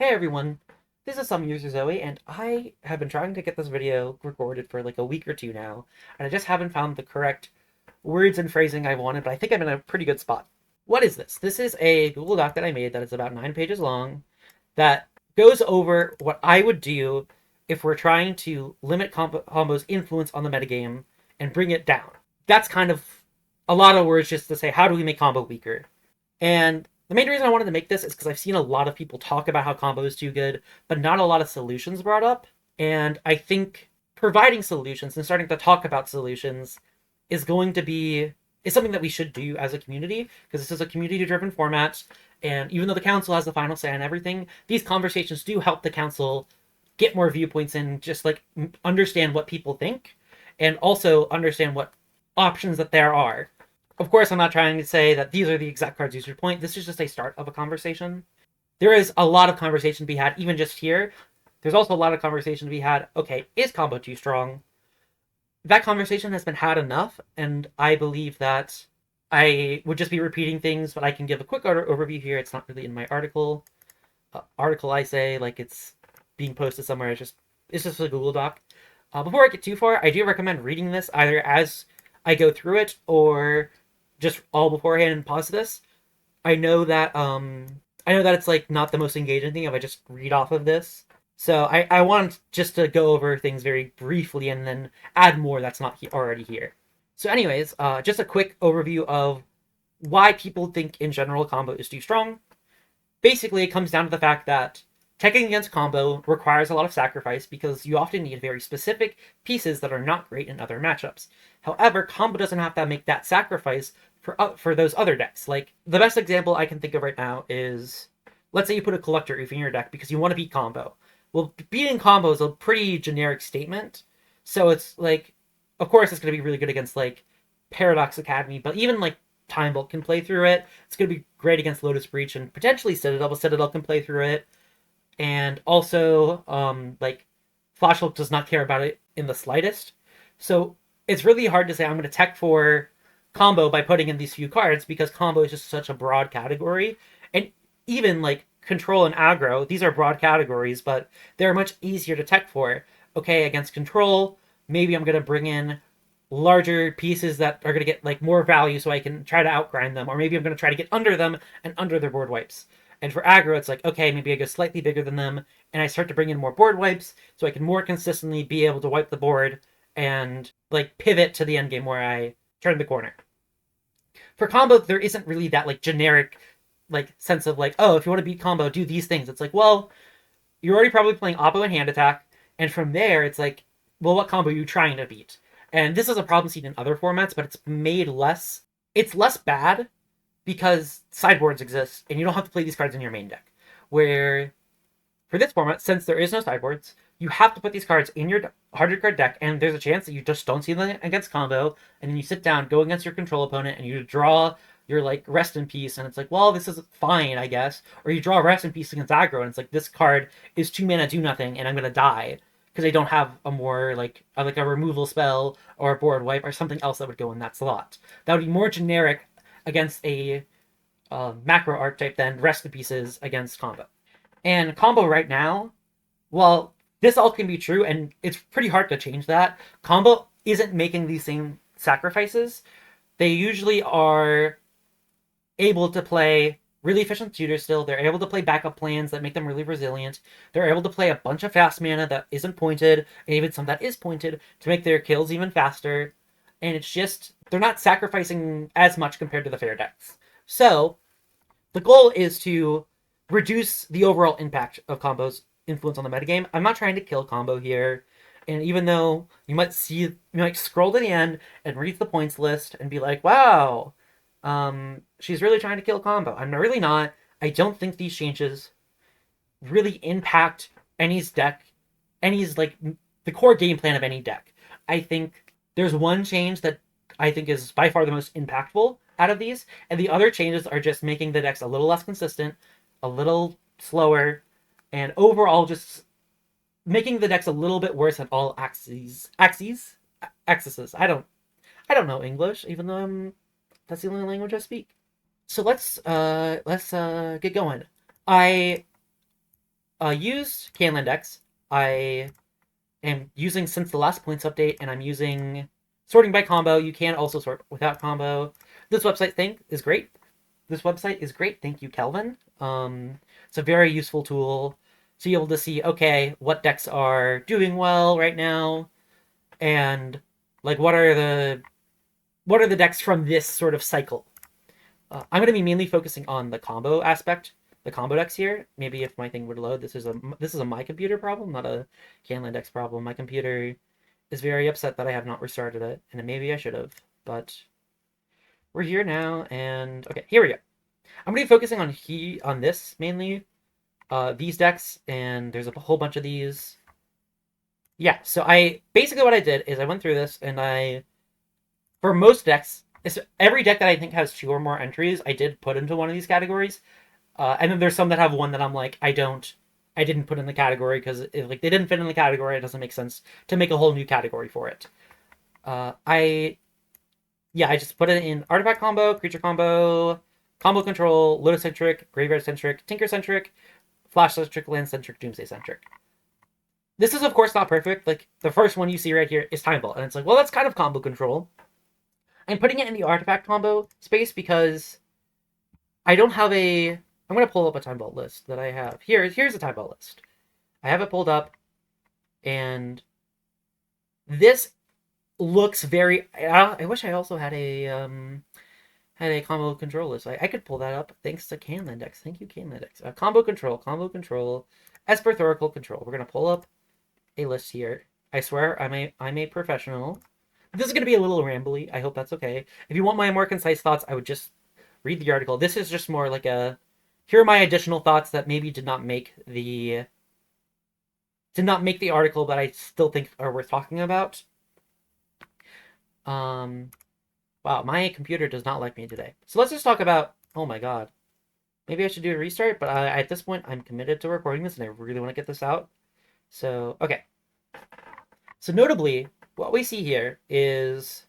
Hey everyone, this is Some User Zoe, and I have been trying to get this video recorded for like a week or two now, and I just haven't found the correct words and phrasing I wanted, but I think I'm in a pretty good spot. What is this? This is a Google Doc that I made that is about 9 pages long that goes over what I would do if we're trying to limit combo's influence on the metagame and bring it down. That's kind of a lot of words just to say, how do we make combo weaker? And the main reason I wanted to make this is because I've seen a lot of people talk about how combo is too good, but not a lot of solutions brought up. And I think providing solutions and starting to talk about solutions is going to be is something that we should do as a community, because this is a community-driven format. And even though the council has the final say on everything, these conversations do help the council get more viewpoints and just like understand what people think, and also understand what options that there are. Of course, I'm not trying to say that these are the exact cards you should point. This is just a start of a conversation. There is a lot of conversation to be had, even just here. There's also a lot of conversation to be had. Okay, is combo too strong? That conversation has been had enough, and I believe that I would just be repeating things, but I can give a quick overview here. It's not really in my article. I say, like it's being posted somewhere. It's just a Google Doc. Before I get too far, I do recommend reading this either as I go through it or just all beforehand and pause this. I know that it's like not the most engaging thing if I just read off of this. So I want just to go over things very briefly and then add more that's not already here. So anyways, just a quick overview of why people think in general combo is too strong. Basically, it comes down to the fact that teching against combo requires a lot of sacrifice because you often need very specific pieces that are not great in other matchups. However, combo doesn't have to make that sacrifice for those other decks. Like, the best example I can think of right now is, let's say you put a Collector Oof in your deck because you want to beat combo. Well, beating combo is a pretty generic statement, so it's like, of course it's going to be really good against like Paradox Academy, but even like Time Bolt can play through it. It's going to be great against Lotus Breach and potentially Citadel, but Citadel can play through it. And also, like, Flash Hulk does not care about it in the slightest. So it's really hard to say I'm going to tech for combo by putting in these few cards because combo is just such a broad category. And even like control and aggro, these are broad categories, but they're much easier to tech for. Okay, against control, maybe I'm going to bring in larger pieces that are going to get like more value so I can try to outgrind them, or maybe I'm going to try to get under them and under their board wipes. And for aggro, it's like, okay, maybe I go slightly bigger than them, and I start to bring in more board wipes so I can more consistently be able to wipe the board and like pivot to the end game where I turn the corner. For combo, there isn't really that like generic like sense of like, oh, if you want to beat combo, do these things. It's like, well, you're already probably playing Oppo and hand attack, and from there it's like, well, what combo are you trying to beat? And this is a problem seen in other formats, but it's less bad because sideboards exist and you don't have to play these cards in your main deck. Where for this format, since there is no sideboards, you have to put these cards in your 100-card deck, and there's a chance that you just don't see them against combo, and then you sit down, go against your control opponent, and you draw your like Rest in Peace, and it's like, well, this is fine, I guess. Or you draw Rest in Peace against aggro, and it's like, this card is 2 mana, do nothing, and I'm gonna die because I don't have a more like a removal spell or a board wipe or something else that would go in that slot. That would be more generic against a macro archetype than Rest in Pieces against combo. And combo right now, well, this all can be true, and it's pretty hard to change that. Combo isn't making these same sacrifices. They usually are able to play really efficient shooters still. They're able to play backup plans that make them really resilient. They're able to play a bunch of fast mana that isn't pointed, and even some that is pointed, to make their kills even faster. And it's just, they're not sacrificing as much compared to the fair decks. So, the goal is to reduce the overall impact of combo's influence on the metagame. I'm not trying to kill combo here. And even though you might scroll to the end and read the points list and be like, wow, she's really trying to kill combo. I'm really not. I don't think these changes really impact any's deck, any's like the core game plan of any deck. I think there's one change that I think is by far the most impactful out of these, and the other changes are just making the decks a little less consistent, a little slower, and overall just making the decks a little bit worse at all axes. I don't know English, even though that's the only language I speak. So let's get going. I used Canland decks. I am using since the last points update, and I'm using sorting by combo. You can also sort without combo. This website thing is great. This website is great. Thank you, Kelvin. It's a very useful tool to be able to see, okay, what decks are doing well right now, and like what are the decks from this sort of cycle. I'm going to be mainly focusing on the combo aspect, the combo decks here. Maybe if my thing would load, this is a my computer problem, not a Canland Dex problem. My computer is very upset that I have not restarted it, and maybe I should have, but we're here now, and okay, here we go. I'm going to be focusing on this mainly, these decks, and there's a whole bunch of these. Yeah, so I basically what I did is I went through this, and for most decks, every deck that I think has 2 or more entries, I did put into one of these categories. And then there's some that have one that I'm like, I didn't put in the category because like they didn't fit in the category. It doesn't make sense to make a whole new category for it. I just put it in artifact combo, creature combo, combo control, lotus centric, graveyard centric, tinker centric, flash centric, land centric, doomsday centric. This is of course not perfect. Like the first one you see right here is Time Vault, and it's like, well, that's kind of combo control. I'm putting it in the artifact combo space because I don't have a. I'm going to pull up a Time Vault list that I have. Here's a Time Vault list. I have it pulled up, and this looks very. I wish I also had a combo control list. I could pull that up thanks to Canland Dex. Thank you, Canland Dex. Combo control, Esper Thoracle control. We're going to pull up a list here. I swear I'm a professional. This is going to be a little rambly. I hope that's okay. If you want my more concise thoughts, I would just read the article. This is just more like here are my additional thoughts that maybe did not make the article, but I still think are worth talking about. Wow, my computer does not like me today. So let's just talk about, oh my god. Maybe I should do a restart, but at this point, I'm committed to recording this, and I really want to get this out. So, okay. So notably, what we see here is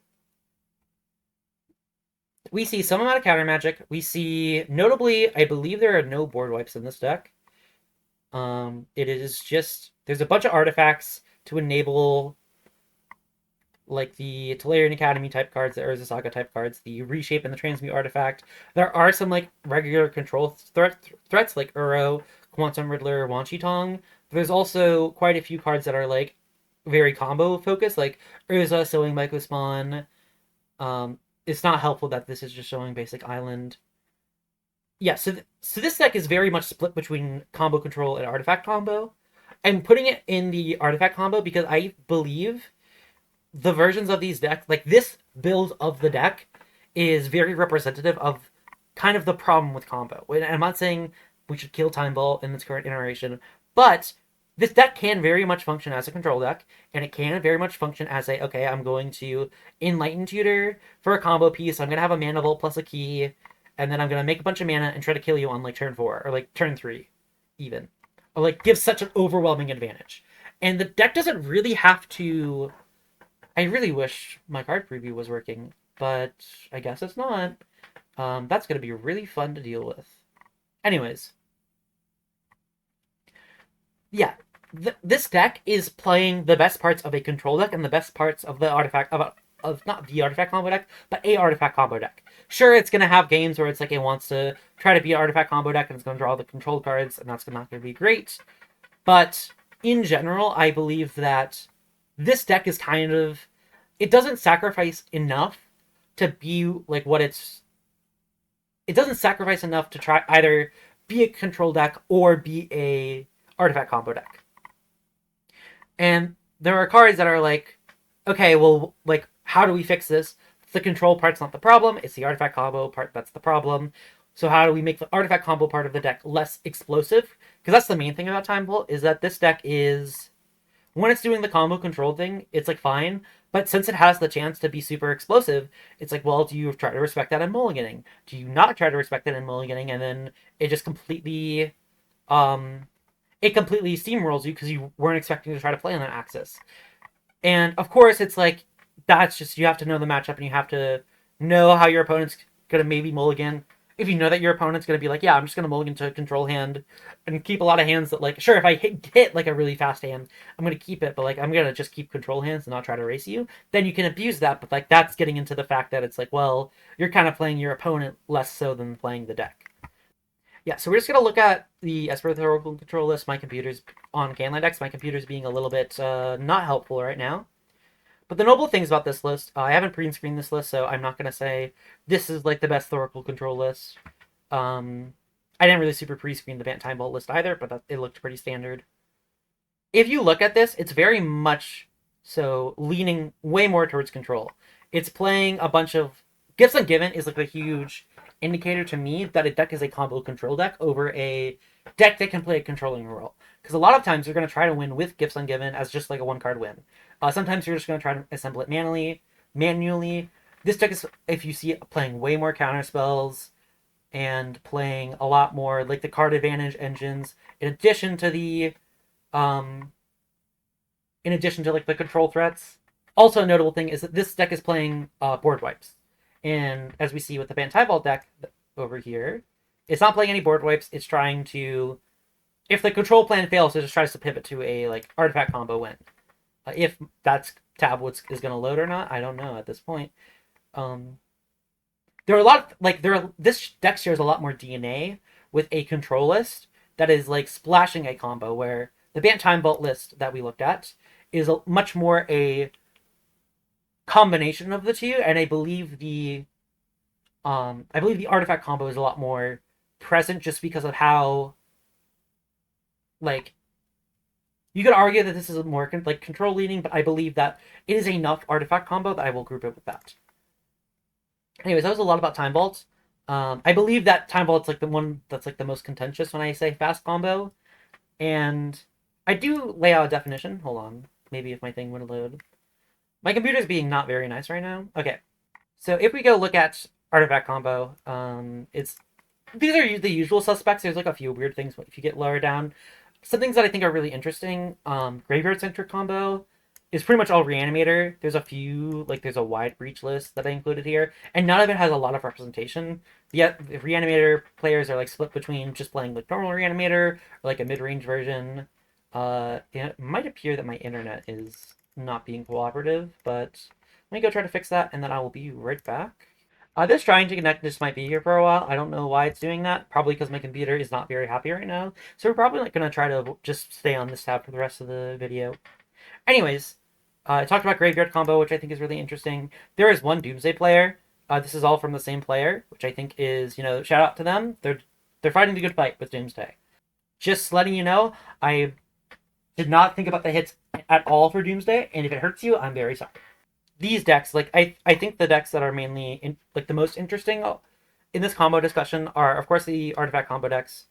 we see some amount of counter magic. We see, notably, I believe there are no board wipes in this deck. It is just, there's a bunch of artifacts to enable, like the Tolarian Academy type cards, the Urza Saga type cards, the Reshape and the Transmute artifact. There are some like regular control threats like Uro, Quantum Riddler, Wan Shi Tong. There's also quite a few cards that are like very combo focused, like Urza, Sowing Myco Spawn. It's not helpful that this is just showing basic island. Yeah, so this deck is very much split between combo control and artifact combo. I'm putting it in the artifact combo because I believe the versions of these decks, like this build of the deck, is very representative of kind of the problem with combo. And I'm not saying we should kill Time Vault in this current iteration, but this deck can very much function as a control deck, and it can very much function as a, okay, I'm going to Enlighten Tutor for a combo piece, I'm going to have a mana vault plus a key, and then I'm going to make a bunch of mana and try to kill you on like turn 4, or like turn 3, even. Or like give such an overwhelming advantage. And the deck doesn't really have to... I really wish my card preview was working, but I guess it's not. That's going to be really fun to deal with. Anyways. Yeah, this deck is playing the best parts of a control deck and the best parts of the artifact, of not the artifact combo deck, but a artifact combo deck. Sure, it's going to have games where it's like it wants to try to be an artifact combo deck and it's going to draw the control cards, and that's not going to be great. But in general, I believe that this deck is kind of... It doesn't sacrifice enough to be like what it's... It doesn't sacrifice enough to try either be a control deck or be a artifact combo deck. And there are cards that are like, okay, well, like, how do we fix this? The control part's not the problem, it's the artifact combo part that's the problem. So how do we make the artifact combo part of the deck less explosive? Because that's the main thing about Time Vault, is that this deck is... When it's doing the combo control thing, it's like fine, but since it has the chance to be super explosive, it's like, well, do you try to respect that in mulliganing? Do you not try to respect that in mulliganing, and then it just completely... It completely steamrolls you because you weren't expecting to try to play on that axis. And of course, it's like, that's just, you have to know the matchup and you have to know how your opponent's going to maybe mulligan if you know that your opponent's going to be like, yeah, I'm just going to mulligan to a control hand and keep a lot of hands that, like, sure, if I hit like a really fast hand, I'm going to keep it, but like I'm going to just keep control hands and not try to race you, then you can abuse that. But like that's getting into the fact that it's like, well, you're kind of playing your opponent less so than playing the deck. Yeah, so we're just going to look at the as per the Oracle control list. My computer's on Canline decks. My computer's being a little bit not helpful right now. But the noble things about this list, I haven't pre-screened this list, so I'm not going to say this is like the best Oracle control list. I didn't really super pre-screen the Time Vault list either, but it looked pretty standard. If you look at this, it's very much so leaning way more towards control. It's playing a bunch of Gifts Ungiven is like a huge indicator to me that a deck is a combo control deck over a deck that can play a controlling role. Because a lot of times you're going to try to win with Gifts Ungiven as just like a one card win. Sometimes you're just going to try to assemble it manually. This deck is, if you see it playing way more counter spells and playing a lot more like the card advantage engines, in addition to um, like the control threats. Also, a notable thing is that this deck is playing board wipes, and as we see with the Time Vault deck over here, it's not playing any board wipes. It's trying to, if the control plan fails, it just tries to pivot to a like artifact combo win. If that's tab is going to load or not, I don't know at this point. There are a lot of, like this deck shares a lot more DNA with a control list that is like splashing a combo, where the Time Vault list that we looked at is much more a combination of the two, and I believe the artifact combo is a lot more present just because of how, like, you could argue that this is more like control leaning, but I believe that it is enough artifact combo that I will group it with that. Anyways, that was a lot about Time Vault. I believe that Time Vault's like the one that's like the most contentious when I say fast combo, and I do lay out a definition. Hold on, maybe if my thing would load. My computer's being not very nice right now. Okay, so if we go look at artifact combo, it's these are the usual suspects. There's like a few weird things if you get lower down. Some things that I think are really interesting. Graveyard centric combo is pretty much all Reanimator. There's a few, like there's a wide breach list that I included here, and none of it has a lot of representation. Yet the Reanimator players are like split between just playing like normal Reanimator or like a mid-range version. It might appear that my internet is not being cooperative, but let me go try to fix that, and then I will be right back. This trying to connect this might be here for a while. I don't know why it's doing that. Probably because my computer is not very happy right now. So we're probably not going to try to just stay on this tab for the rest of the video. Anyways, I talked about Graveyard Combo, which I think is really interesting. There is one Doomsday player. This is all from the same player, which I think is, shout out to them. They're fighting the good fight with Doomsday. Just letting you know, I did not think about the hits at all for Doomsday, and if it hurts you, I'm very sorry. These decks, like I think the decks that are mainly like the most interesting in this combo discussion are, of course, the artifact combo decks.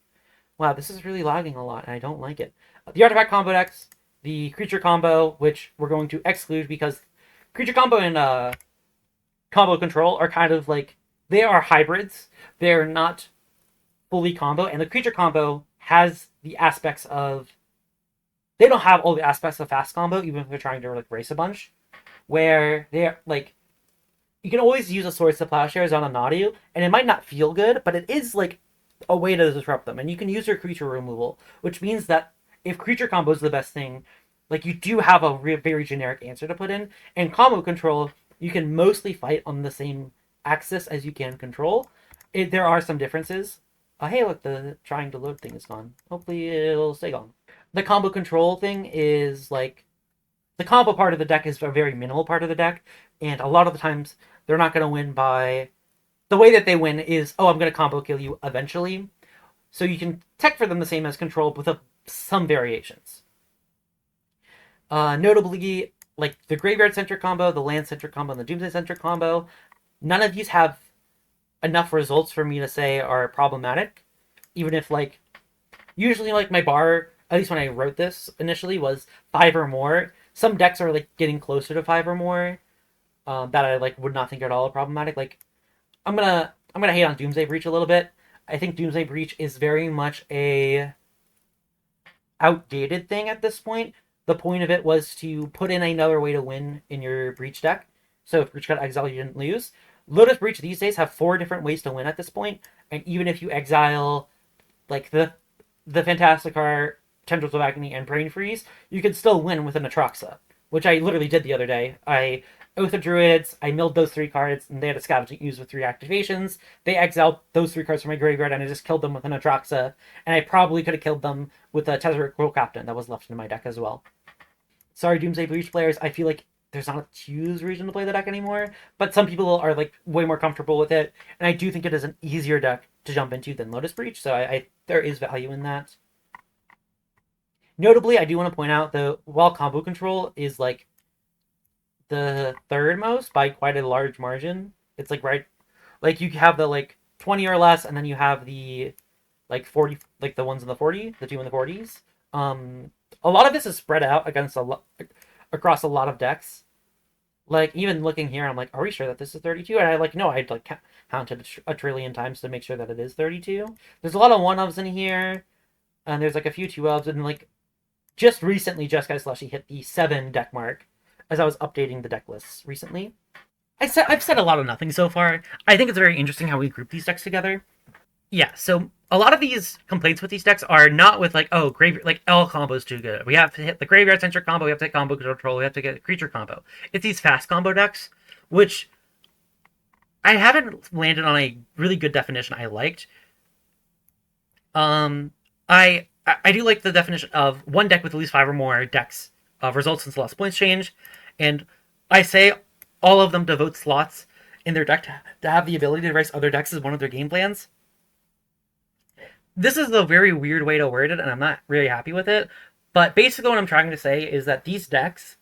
Wow, this is really lagging a lot, and I don't like it. The artifact combo decks, the creature combo, which we're going to exclude because creature combo and combo control are kind of like, they are hybrids. They're not fully combo, and the creature combo has the aspects of, they don't have all the aspects of fast combo, even if they're trying to like race a bunch. Where they're like, you can always use a Swords to Plowshares on a Nadu, and it might not feel good, but it is like a way to disrupt them. And you can use your creature removal, which means that if creature combo is the best thing, like you do have a very generic answer to put in. And combo control, you can mostly fight on the same axis as you can control. There are some differences. Hey, look, the trying to load thing is gone. Hopefully it'll stay gone. The combo control thing is like, the combo part of the deck is a very minimal part of the deck, and a lot of the times they're not going to win by, the way that they win is, oh, I'm going to combo kill you eventually. So you can tech for them the same as control with some variations. Notably, like the Graveyard Centric combo, the Land Centric combo, and the Doomsday Centric combo, none of these have enough results for me to say are problematic. Even if, like, usually like my bar, at least when I wrote this initially, was 5 or more. Some decks are like getting closer to 5 or more that I like would not think are at all problematic. Like, I'm gonna hate on Doomsday Breach a little bit. I think Doomsday Breach is very much a outdated thing at this point. The point of it was to put in another way to win in your Breach deck. So if Breach got exiled, you didn't lose. Lotus Breach these days have 4 different ways to win at this point, and even if you exile like the Fantasticar, Tendrils of Agony, and Brain Freeze, you can still win with an Atraxa, which I literally did the other day. I Oath of Druids, I milled those 3 cards, and they had a Scavenging Ooze with 3 activations. They exiled those 3 cards from my graveyard, and I just killed them with an Atraxa, and I probably could have killed them with a Tezzeret World Captain that was left in my deck as well. Sorry, Doomsday Breach players, I feel like there's not a huge reason to play the deck anymore, but some people are like way more comfortable with it, and I do think it is an easier deck to jump into than Lotus Breach, so I there is value in that. Notably, I do want to point out though, while combo control is like the third most by quite a large margin, it's like right, like you have the like 20 or less, and then you have the like 40, like the ones in the 40, the two in the 40s. A lot of this is spread out against a lot across a lot of decks. Like even looking here, I'm like, are we sure that this is 32? And I like no, I'd like counted a trillion times to make sure that it is 32. There's a lot of one ofs in here, and there's like a few two ofs, and like just recently, Jeskai Slushy hit the 7 deck mark as I was updating the deck lists recently. I've said a lot of nothing so far. I think it's very interesting how we group these decks together. Yeah, so a lot of these complaints with these decks are not with like, oh, graveyard, like L combo's too good. We have to hit the graveyard center combo, we have to hit combo control, we have to get a creature combo. It's these fast combo decks, which I haven't landed on a really good definition I liked. I do like the definition of one deck with at least 5 or more decks results in slots points change, and I say all of them devote slots in their deck to have the ability to erase other decks as one of their game plans. This is a very weird way to word it, and I'm not really happy with it. But basically, what I'm trying to say is that these decks,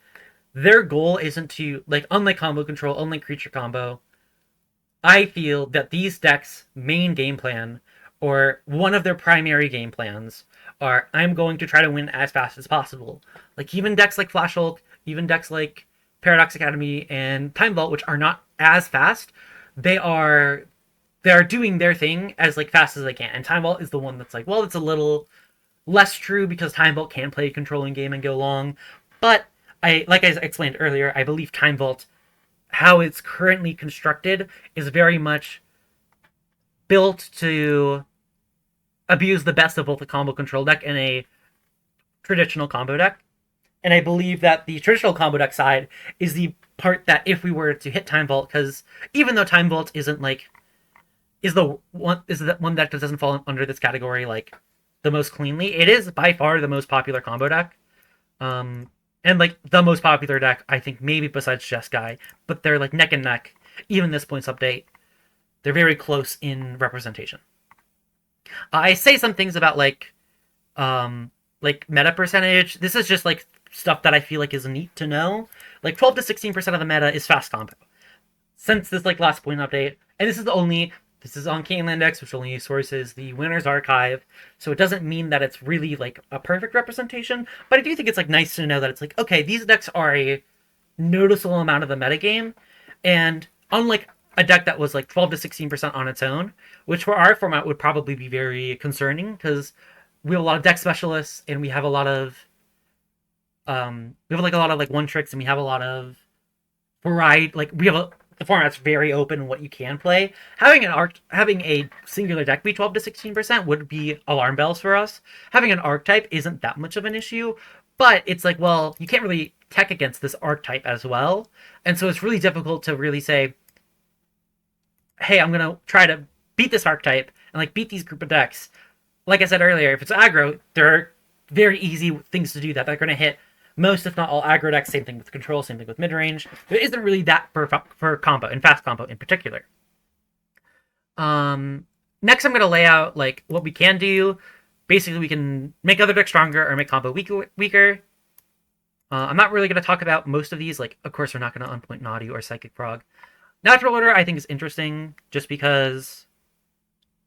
their goal isn't to like unlike combo control, unlike creature combo. I feel that these decks' main game plan, or one of their primary game plans, are I'm going to try to win as fast as possible. Like even decks like Flash Hulk, even decks like Paradox Academy and Time Vault, which are not as fast, they are doing their thing as like fast as they can. And Time Vault is the one that's like, well, it's a little less true because Time Vault can play a controlling game and go long. But like I explained earlier, I believe Time Vault, how it's currently constructed, is very much built to abuse the best of both a combo control deck and a traditional combo deck. And I believe that the traditional combo deck side is the part that if we were to hit Time Vault, because even though Time Vault isn't like is the one deck that doesn't fall under this category like the most cleanly, it is by far the most popular combo deck. And like the most popular deck, I think maybe besides Jeskai, but they're like neck and neck. Even this points update, they're very close in representation. I say some things about like meta percentage. This is just like stuff that I feel like is neat to know. Like 12 to 16% of the meta is fast combo. Since this like last point update, and this is on Canelandex, which only sources the winner's archive, so it doesn't mean that it's really like a perfect representation, but I do think it's like nice to know that it's like, okay, these decks are a noticeable amount of the metagame, and unlike a deck that was like 12 to 16% on its own, which for our format would probably be very concerning because we have a lot of deck specialists and we have a lot of like one tricks, and we have a lot of variety. Like the format's very open in what you can play. Having a singular deck be 12 to 16% would be alarm bells for us. Having an archetype isn't that much of an issue, but it's like, well, you can't really tech against this archetype as well, and so it's really difficult to really say, hey, I'm gonna try to beat this archetype and like beat these group of decks. Like I said earlier, if it's aggro, there are very easy things to do that. They're gonna hit most, if not all, aggro decks. Same thing with control, same thing with mid-range. There isn't really that for combo, and fast combo in particular. Next I'm going to lay out like what we can do. Basically, we can make other decks stronger or make combo weaker. I'm not really going to talk about most of these. Like, of course, we're not going to unpoint Naughty or Psychic Frog. Natural Order, I think, is interesting just because,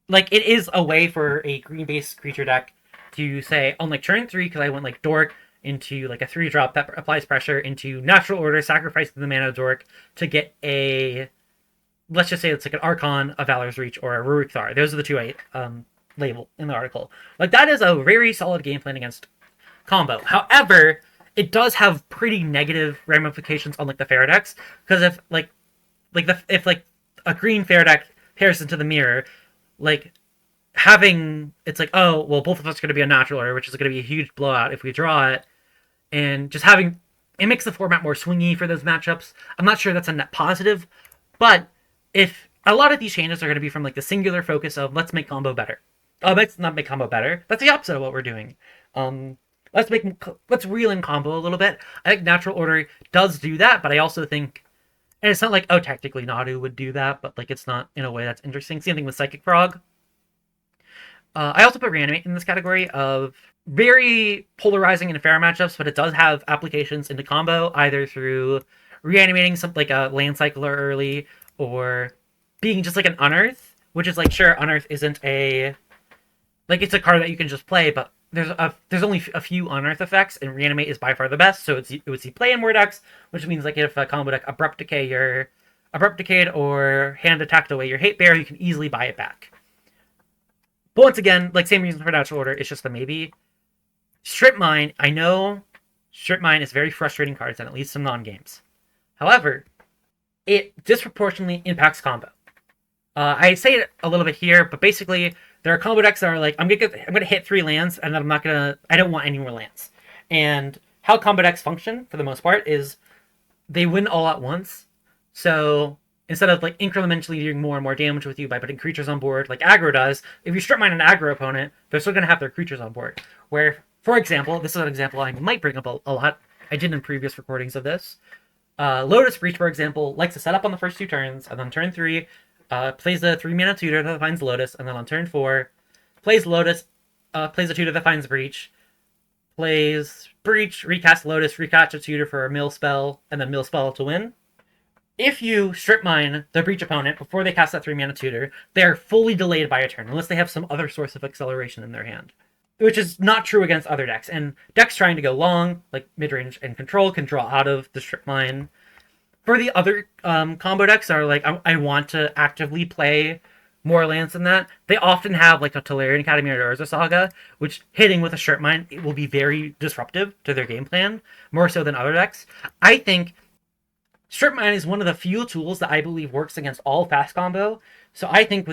like, it is a way for a green-based creature deck to say, on like turn 3, because I went like Dork into like a 3-drop that applies pressure into Natural Order, sacrificing the mana Dork to get a, let's just say it's like an Archon, a Valor's Reach, or a Rurik Thar. Those are the two I label in the article. Like, that is a very solid game plan against combo. However, it does have pretty negative ramifications on like the fair decks, because if a green fair deck pairs into the mirror, like having it's like, oh well, both of us are going to be a natural order, which is going to be a huge blowout if we draw it, and just having it makes the format more swingy for those matchups. I'm not sure that's a net positive, but if a lot of these changes are going to be from like the singular focus of let's make combo better. Oh, let's not make combo better. That's the opposite of what we're doing. Um, let's reel in combo a little bit. I think natural order does do that, but I also think, and it's not like oh technically Nadu would do that, but like it's not in a way that's interesting. Same thing with Psychic Frog. I also put Reanimate in this category of very polarizing in fair matchups, but it does have applications into combo, either through reanimating something like a land cycler early, or being just like an Unearth, which is like, sure, Unearth isn't a... Like, it's a card that you can just play, but there's only a few Unearth effects, and Reanimate is by far the best, so it would see play in more decks, which means like if a combo deck Abrupt Decayed or hand attacked away your Hate Bear, you can easily buy it back. But once again, like, same reason for natural order, it's just a maybe. Strip Mine, I know Strip Mine is very frustrating cards, and it leads to non-games. However, it disproportionately impacts combo. I say it a little bit here, but basically, there are combo decks that are like, I'm gonna hit 3 lands, and then I don't want any more lands. And how combo decks function, for the most part, is they win all at once. So instead of like incrementally doing more and more damage with you by putting creatures on board, like aggro does, if you strip mine an aggro opponent, they're still gonna have their creatures on board. Where, for example, this is an example I might bring up a lot. I did in previous recordings of this. Lotus Breach, for example, likes to set up on the first 2 turns, and on turn 3, plays a 3-mana tutor that finds Lotus, and then on turn 4, plays Lotus, plays a tutor that finds Breach, plays Breach, recast Lotus, recast a tutor for a mill spell, and then mill spell to win. If you strip mine the Breach opponent before they cast that 3-mana tutor, they are fully delayed by a turn, unless they have some other source of acceleration in their hand. Which is not true against other decks. And decks trying to go long, like midrange and control, can draw out of the strip mine. For the other combo decks that are like, I want to actively play more lands than that, they often have like a Tolarian Academy or Urza Saga, which hitting with a strip mine it will be very disruptive to their game plan, more so than other decks. I think Strip Mine is one of the few tools that I believe works against all fast combo. So I think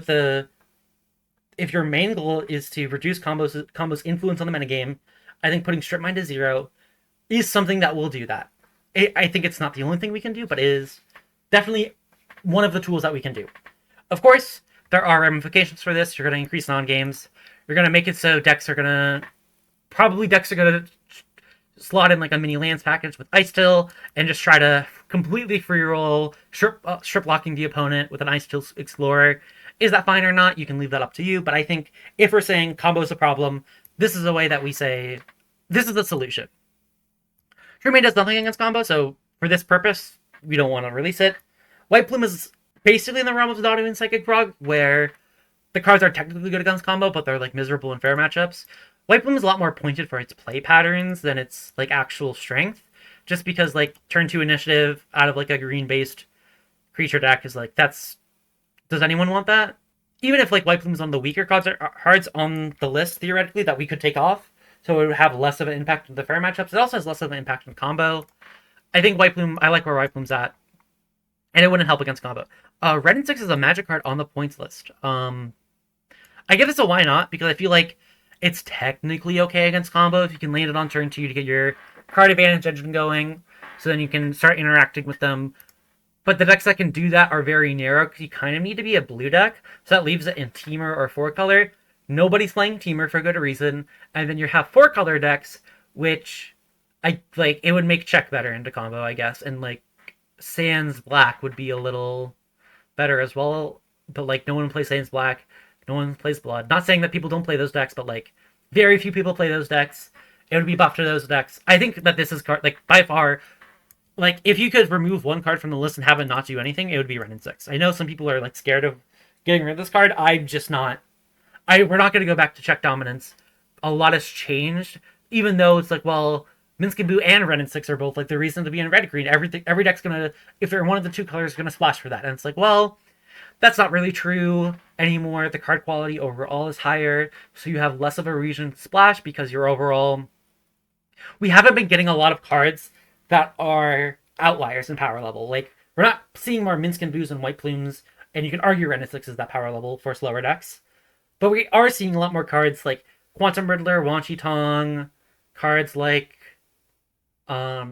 if your main goal is to reduce combos influence on the metagame, I think putting Strip Mine to 0 is something that will do that. I think it's not the only thing we can do, but it is definitely one of the tools that we can do. Of course, there are ramifications for this. You're going to increase non-games. You're going to make it so decks are going to slot in like a mini lands package with Ice Till and just try to completely free roll, strip locking the opponent with an Ice Till Explorer. Is that fine or not? You can leave that up to you. But I think if we're saying combo is a problem, this is a way that we say this is the solution. True does nothing against combo, so for this purpose, we don't want to release it. White Plume is basically in the realm of Nadu and Psychic Frog, where the cards are technically good against combo, but they're like miserable in fair matchups. White Plume is a lot more pointed for its play patterns than its like actual strength, just because like turn 2 initiative out of like a green-based creature deck is like, does anyone want that? Even if like White Plume is on the weaker cards on the list theoretically that we could take off, so it would have less of an impact on the fair matchups. It also has less of an impact on combo. I think White Plume, I like where White Plume's at, and it wouldn't help against combo. Red and 6 is a magic card on the points list. I give this a why not, because I feel like it's technically okay against combo if you can land it on turn 2 to get your card advantage engine going, so then you can start interacting with them. But the decks that can do that are very narrow, because you kind of need to be a blue deck, so that leaves it in Teamer or 4-color. Nobody's playing Teamer for good reason, and then you have 4-color decks, which it would make check better into combo, I guess, and like Sans Black would be a little better as well, but like no one plays Sans Black, no one plays Blood. Not saying that people don't play those decks, but like very few people play those decks. It would be buff to those decks. I think that this is like by far, like if you could remove one card from the list and have it not do anything, it would be Ren and 6. I know some people are like scared of getting rid of this card. I'm just not. We're not going to go back to check dominance. A lot has changed, even though it's like, well, Minsc and Boo and Ren and 6 are both like the reason to be in red-green. Every deck's gonna, if they're one of the 2 colors, gonna splash for that. And it's like, well, that's not really true anymore. The card quality overall is higher, so you have less of a reason to splash because your overall... We haven't been getting a lot of cards that are outliers in power level. Like, we're not seeing more Minsc and Boos and White Plumes and you can argue Renin 6 is that power level for slower decks. But we are seeing a lot more cards like Quantum Riddler, Wan Shi Tong, cards like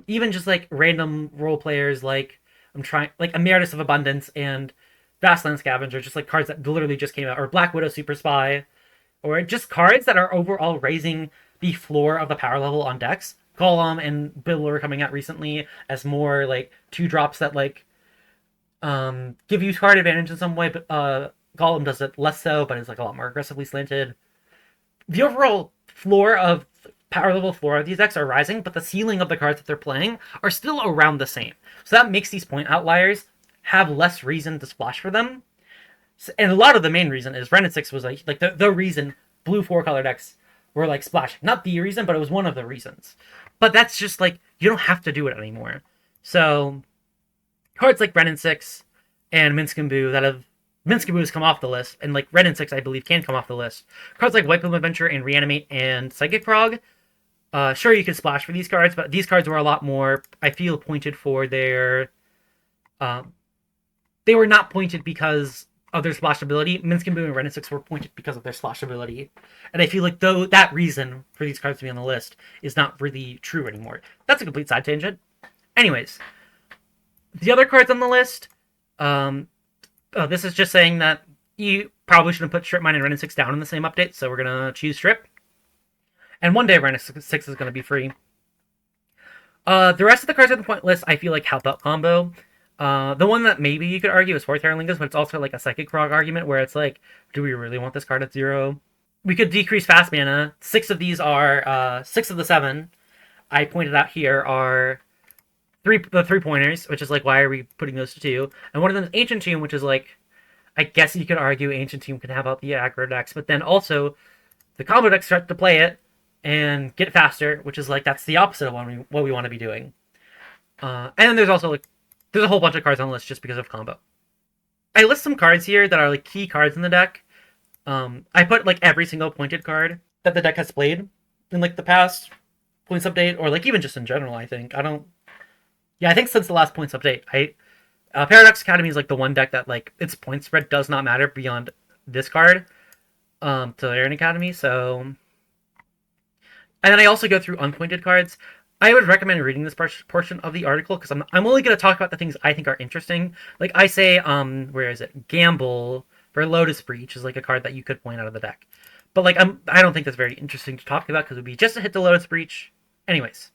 even just like random role players like Emeritus of Abundance and Vastland Scavenger, just like cards that literally just came out, or Black Widow Super Spy, or just cards that are overall raising the floor of the power level on decks. Golem and Biddler coming out recently as more like 2-drops that like give you card advantage in some way, but Golem does it less so, but it's like a lot more aggressively slanted. The overall floor of power level floor of these decks are rising, but the ceiling of the cards that they're playing are still around the same. So that makes these point outliers have less reason to splash for them. And a lot of the main reason is Renin 6 was like the reason blue 4-color decks were like splashing. Not the reason, but it was one of the reasons. But that's just like, you don't have to do it anymore. So cards like Renin 6 and Minsc and Boo that have Minsc and Boo has come off the list, and like Renin 6 I believe can come off the list. Cards like White Plume Adventure and Reanimate and Psychic Frog. Sure, you could splash for these cards, but these cards were a lot more, I feel, pointed for their... they were not pointed because of their splashability. Minsc and Boo and Renin 6 were pointed because of their splashability. And I feel like though that reason for these cards to be on the list is not really true anymore. That's a complete side tangent. Anyways, the other cards on the list, this is just saying that you probably shouldn't put Strip Mine and Renin 6 down in the same update, so we're going to choose Strip. And one day Renin 6 is going to be free. The rest of the cards on the point list, I feel like help out combo. The one that maybe you could argue is Fourth Terralingus, but it's also like a Psychic Frog argument where it's like, do we really want this card at 0? We could decrease fast mana. 6 of these are, 6 of the 7 I pointed out here are the 3-pointers, which is like, why are we putting those to 2? And one of them is Ancient Tomb, which is like, I guess you could argue Ancient Tomb can have out the aggro decks, but then also the combo decks start to play it and get faster, which is like, that's the opposite of what we want to be doing. And then there's also like, there's a whole bunch of cards on the list just because of combo. I list some cards here that are like key cards in the deck. I put like every single pointed card that the deck has played in like the past points update, or like even just in general, I think. I think since the last points update, Paradox Academy is like the one deck that like its point spread does not matter beyond this card to Iron Academy, so... And then I also go through unpointed cards. I would recommend reading this portion of the article because I'm only going to talk about the things I think are interesting. Like I say, where is it? Gamble for Lotus Breach is like a card that you could point out of the deck. But like I don't think that's very interesting to talk about because it would be just to hit the Lotus Breach. Anyways.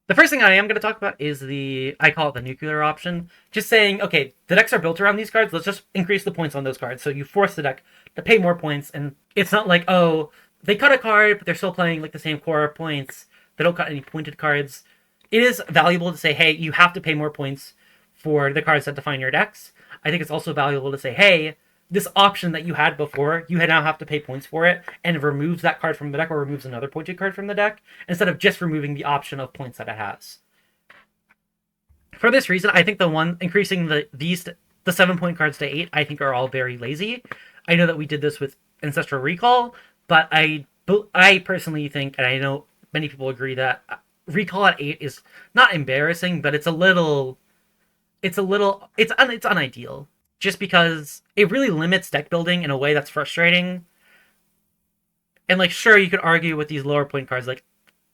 The first thing I am going to talk about is I call it the nuclear option. Just saying, okay, the decks are built around these cards, let's just increase the points on those cards. So you force the deck to pay more points, and it's not like, oh, they cut a card, but they're still playing like the same core points. They don't cut any pointed cards. It is valuable to say, hey, you have to pay more points for the cards that define your decks. I think it's also valuable to say, hey, this option that you had before, you now have to pay points for it, and it removes that card from the deck or removes another pointed card from the deck, instead of just removing the option of points that it has. For this reason, I think the one increasing the 7-point cards to 8, I think are all very lazy. I know that we did this with Ancestral Recall, but I personally think, and I know many people agree, that Recall at 8 is not embarrassing, but it's unideal. Just because it really limits deck building in a way that's frustrating. And like, sure, you could argue with these lower point cards like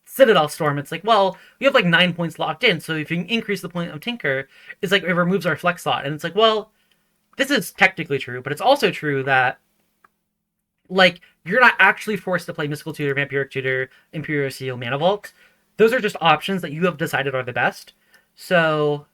Citadel Storm, it's like, well, we have like 9 points locked in, so if you increase the point of Tinker, it's like it removes our flex slot. And it's like, well, this is technically true, but it's also true that like you're not actually forced to play Mystical Tutor, Vampiric Tutor, Imperial Seal, Mana Vault. Those are just options that you have decided are the best. So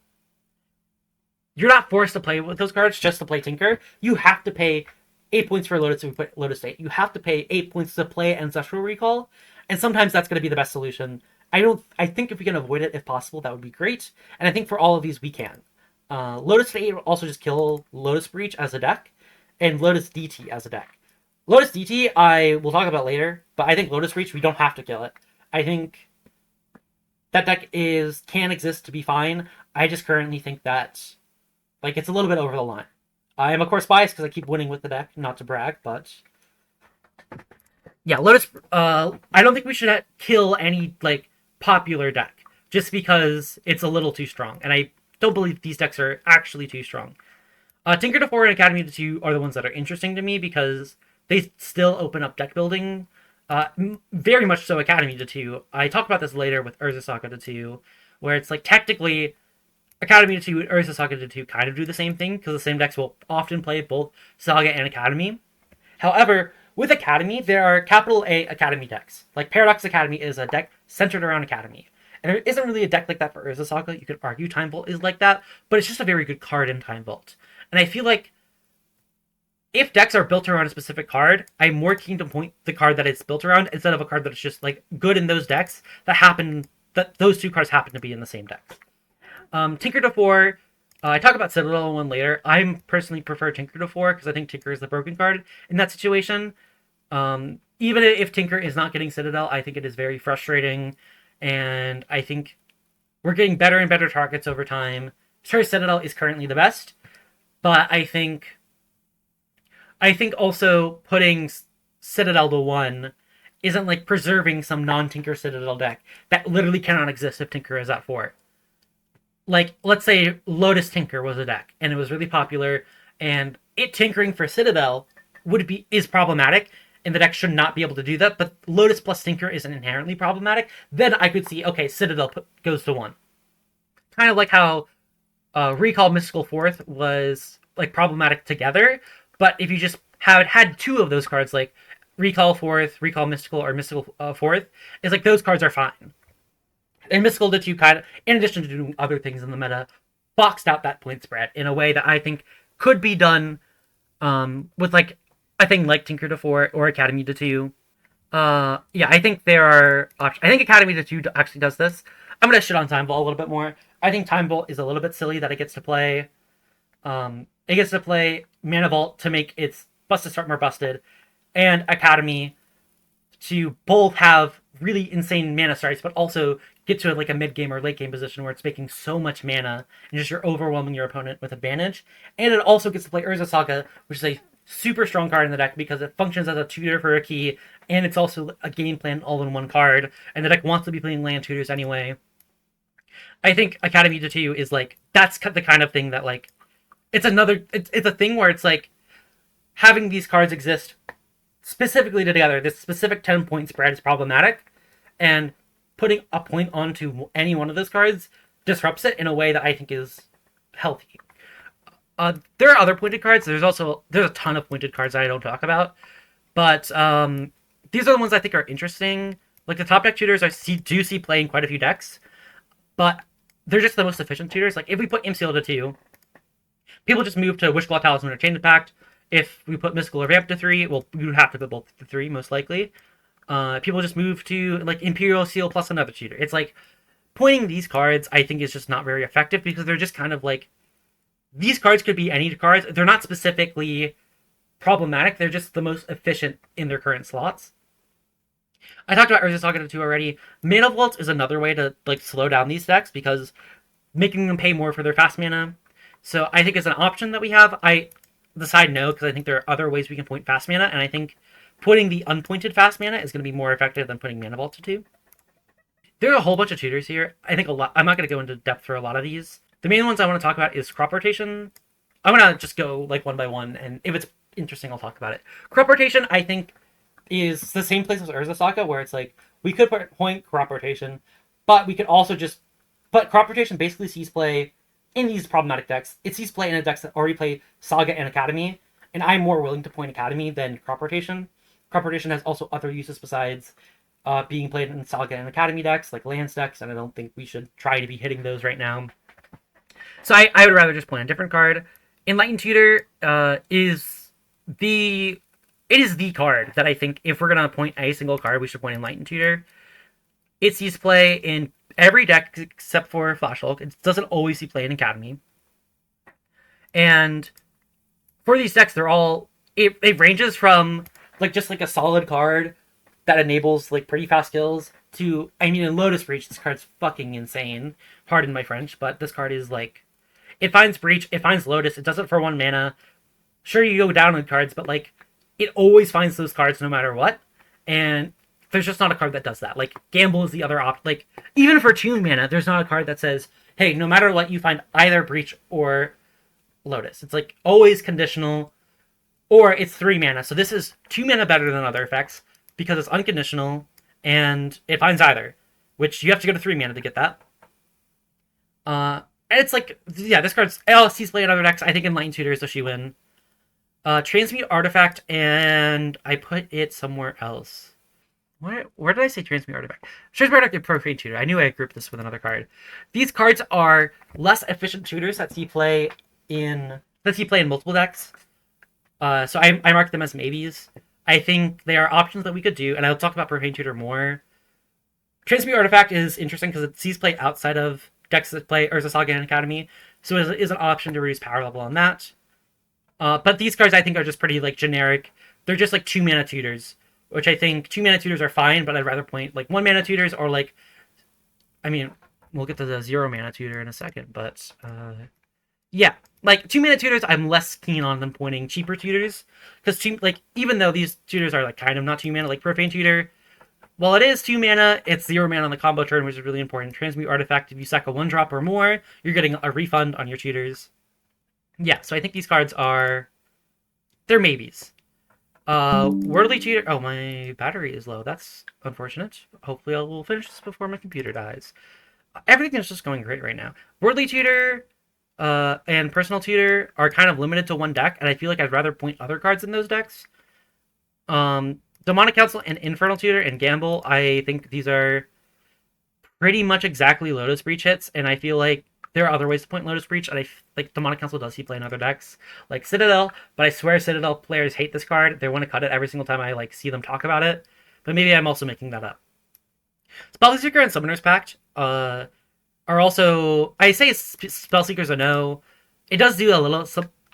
you're not forced to play with those cards just to play Tinker. You have to pay 8 points for Lotus to play Lotus State. You have to pay 8 points to play Ancestral Recall. And sometimes that's going to be the best solution. I think if we can avoid it, if possible, that would be great. And I think for all of these, we can. Lotus State will also just kill Lotus Breach as a deck, and Lotus DT as a deck. Lotus DT, I will talk about later, but I think Lotus Breach, we don't have to kill it. I think that deck can exist to be fine. I just currently think that like, it's a little bit over the line. I am, of course, biased because I keep winning with the deck, not to brag, but... Yeah, Lotus... I don't think we should kill any, like, popular deck, just because it's a little too strong, and I don't believe these decks are actually too strong. Tinker to 4 and Academy to 2 are the ones that are interesting to me because they still open up deck building. Very much so Academy to 2. I talk about this later with Urza Saga to 2, where it's like technically Academy to 2 and Urza Saga to 2 kind of do the same thing because the same decks will often play both Saga and Academy. However, with Academy, there are capital A Academy decks. Like Paradox Academy is a deck centered around Academy. And there isn't really a deck like that for Urza Saga. You could argue Time Vault is like that, but it's just a very good card in Time Vault. And I feel like if decks are built around a specific card, I'm more keen to point the card that it's built around instead of a card that's just like good in those decks that those two cards happen to be in the same deck. Tinker to 4. I talk about Citadel one later. I personally prefer Tinker to 4 because I think Tinker is the broken card in that situation. Even if Tinker is not getting Citadel, I think it is very frustrating, and I think we're getting better and better targets over time. Sure, Citadel is currently the best, but I think also putting Citadel to 1 isn't like preserving some non-Tinker Citadel deck that literally cannot exist if Tinker is at 4. Like, let's say Lotus Tinker was a deck, and it was really popular, and it tinkering for Citadel is problematic, and the deck should not be able to do that, but Lotus plus Tinker isn't inherently problematic, then I could see, okay, Citadel goes to 1. Kind of like how Recall Mystical Fourth was like problematic together, but if you just had 2 of those cards, like Recall Fourth, Recall Mystical, or Mystical Fourth, it's like those cards are fine. And Mystical to 2 kind of, in addition to doing other things in the meta, boxed out that point spread in a way that I think could be done with like a thing like Tinker to 4 or Academy to 2. Yeah, I think there are options. I think Academy to 2 actually does this. I'm gonna shit on Time Vault a little bit more. I think Time Vault is a little bit silly that it gets to play. It gets to play Mana Vault to make its Busted Start more busted, and Academy to both have really insane mana starts, but also get to like a mid game or late game position where it's making so much mana and just you're overwhelming your opponent with advantage. And it also gets to play Urza Saga, which is a super strong card in the deck because it functions as a tutor for a key, and it's also a game plan all in one card. And the deck wants to be playing land tutors anyway. I think Academy to 2 is like that's the kind of thing that like it's a thing where it's like having these cards exist specifically together. This specific 10-point spread is problematic, and putting a point onto any one of those cards disrupts it in a way that I think is healthy. There are other pointed cards. There's a ton of pointed cards that I don't talk about, but these are the ones I think are interesting. Like the top deck tutors, do see play in quite a few decks, but they're just the most efficient tutors. Like if we put MCL to 2, people just move to Wishclaw Talisman or Chain of Pact. If we put Mystical or Vamp to 3, well, we would have to put both to 3, most likely. People just move to, like, Imperial Seal plus another tutor. It's like, pointing these cards, I think, is just not very effective because they're just kind of like, these cards could be any cards. They're not specifically problematic. They're just the most efficient in their current slots. I talked about Urza Saga 2 already. Mana Vault is another way to, like, slow down these decks because making them pay more for their fast mana. So I think it's an option that we have. I decide no because I think there are other ways we can point fast mana, and I think putting the unpointed fast mana is going to be more effective than putting Mana Vault to 2. There are a whole bunch of tutors here. I think a lot. I'm not going to go into depth for a lot of these. The main ones I want to talk about is crop rotation. I'm going to just go like one by one, and if it's interesting, I'll talk about it. Crop rotation, I think, is the same place as Urza Saga, where it's like we could point crop rotation, but we could also just. But crop rotation basically sees play in these problematic decks. It sees play in a decks that already play Saga and Academy, and I'm more willing to point Academy than crop rotation. Crop rotation has also other uses besides being played in Saga and Academy decks, like Lance decks, and I don't think we should try to be hitting those right now. So I would rather just point a different card. Enlightened Tutor is the card that I think if we're going to point a single card, we should point Enlightened Tutor. It sees play in every deck except for Flash Hulk. It doesn't always see play in Academy. And for these decks, they're all... It ranges from like just like a solid card that enables like pretty fast kills to... I mean, in Lotus Breach, this card's fucking insane. Pardon my French, but this card is like... It finds Breach, it finds Lotus, it does it for 1 mana. Sure, you go down on cards, but like it always finds those cards no matter what. And there's just not a card that does that. Like, Gamble is the other option. Like, even for 2 mana, there's not a card that says, hey, no matter what, you find either Breach or Lotus. It's like always conditional, or it's 3 mana. So this is 2 mana better than other effects because it's unconditional and it finds either, which you have to go to 3 mana to get that. And it's like, yeah, this card's LST's play in other decks. I think Enlightened Tutor is she win. Transmute Artifact, and I put it somewhere else. Where did I say Transmute Artifact? Transmute Artifact and Profane Tutor. I knew I grouped this with another card. These cards are less efficient tutors that see play in multiple decks. So I mark them as maybes. I think they are options that we could do, and I'll talk about Profane Tutor more. Transmute Artifact is interesting because it sees play outside of decks that play Urza Saga and Academy, so it is an option to reduce power level on that. But these cards I think are just pretty like generic. They're just like 2 mana tutors, which I think 2 mana tutors are fine, but I'd rather point like 1 mana tutors or like, I mean, we'll get to the 0 mana tutor in a second, but yeah, like 2 mana tutors I'm less keen on than pointing cheaper tutors, because like even though these tutors are like kind of not 2 mana, like Profane Tutor, while it is 2 mana, it's 0 mana on the combo turn, which is really important. Transmute Artifact, if you sack a 1-drop or more, you're getting a refund on your tutors. Yeah, so I think these cards they're maybes. Worldly Tutor. Oh, my battery is low. That's unfortunate. Hopefully I will finish this before my computer dies. Everything is just going great right now. Worldly Tutor and Personal Tutor are kind of limited to one deck, and I feel like I'd rather point other cards in those decks. Demonic Council and Infernal Tutor and Gamble, I think these are pretty much exactly Lotus Breach hits, and I feel like there are other ways to point Lotus Breach, and like Demonic Council does see play in other decks, like Citadel, but I swear Citadel players hate this card. They want to cut it every single time I like see them talk about it, but maybe I'm also making that up. Spellseeker and Summoner's Pact are also, I say Spellseeker's a no. It does do a little,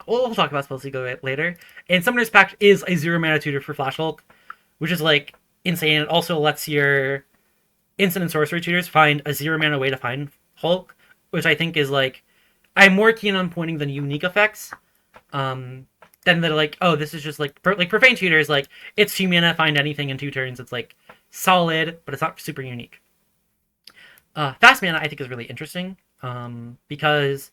we'll talk about Spellseeker later, and Summoner's Pact is a 0 mana tutor for Flash Hulk, which is like insane. It also lets your instant and sorcery tutors find a 0 mana way to find Hulk, which I think is like, I'm more keen on pointing the unique effects than the like, oh, this is just like Profane Tutor is like, it's 2 mana, find anything in 2 turns. It's like solid, but it's not super unique. Fast Mana I think is really interesting because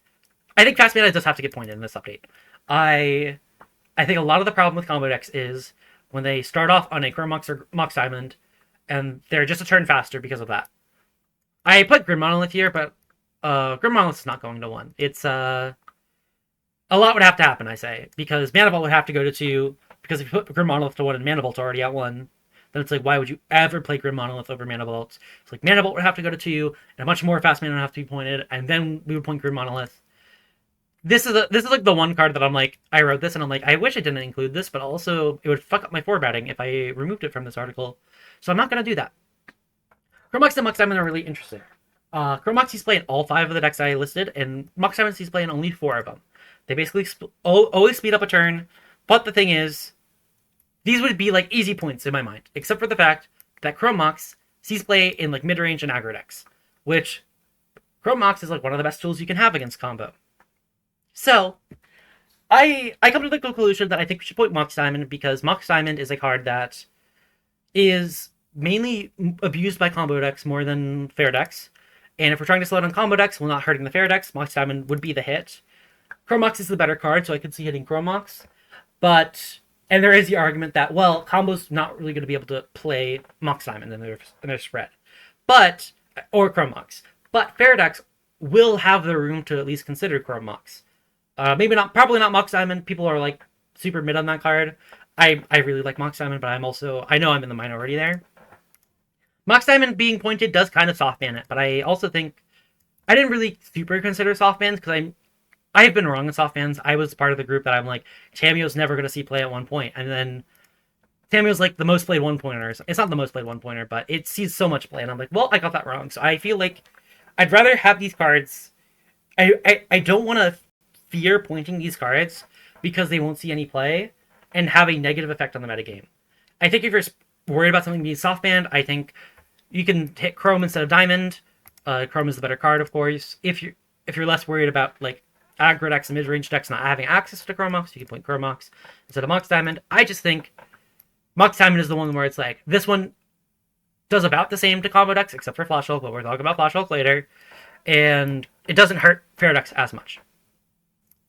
I think Fast Mana does have to get pointed in this update. I think a lot of the problem with combo decks is when they start off on a Chrome Mox or Mox Diamond, and they're just a turn faster because of that. I put Grim Monolith here, but Grim Monolith's not going to 1. It's a lot would have to happen, I say, because Mana Vault would have to go to 2, because if you put Grim Monolith to 1 and Mana Vault's already at 1, then it's like, why would you ever play Grim Monolith over Mana Vault? It's like Mana Vault would have to go to 2, and a much more fast mana would have to be pointed, and then we would point Grim Monolith. This is like the one card that I'm like, I wrote this and I'm like, I wish I didn't include this, but also it would fuck up my formatting if I removed it from this article. So I'm not going to do that. Chrome Mox and Mox Diamond are really interesting. Chrome Mox sees play in all 5 of the decks I listed, and Mox Diamond sees play in only 4 of them. They basically always speed up a turn, but the thing is, these would be like easy points in my mind, except for the fact that Chrome Mox sees play in like mid-range and aggro decks, which Chrome Mox is like one of the best tools you can have against combo. So, I come to the conclusion that I think we should point Mox Diamond, because Mox Diamond is a card that is mainly abused by combo decks more than fair decks. And if we're trying to slow down combo decks while not hurting the fair decks, Mox Diamond would be the hit. Chrome Mox is the better card, so I could see hitting Chrome Mox. And there is the argument that, well, combo's not really going to be able to play Mox Diamond in their spread. Or Chrome Mox. But fair decks will have the room to at least consider Chrome Mox. Probably not Mox Diamond. People are like super mid on that card. I really like Mox Diamond, but I know I'm in the minority there. Mox Diamond being pointed does kind of soft ban it, but I also think I didn't really super consider soft bans because I have been wrong in soft bans. I was part of the group that I'm like, Tameo's never going to see play at 1 point, and then Tameo's like the most played 1-pointer. It's not the most played 1-pointer, but it sees so much play, and I'm like, well, I got that wrong. So I feel like I'd rather have these cards. I don't want to fear pointing these cards because they won't see any play and have a negative effect on the metagame. I think if you're worried about something being soft banned, I think you can hit Chrome instead of Diamond. Chrome is the better card, of course. If you're less worried about like aggro decks and mid-range decks not having access to Chrome Mox, you can point Chrome Mox instead of Mox Diamond. I just think Mox Diamond is the one where it's like, this one does about the same to combo decks, except for Flash Hulk, but we're talking about Flash Hulk later, and it doesn't hurt fair decks as much.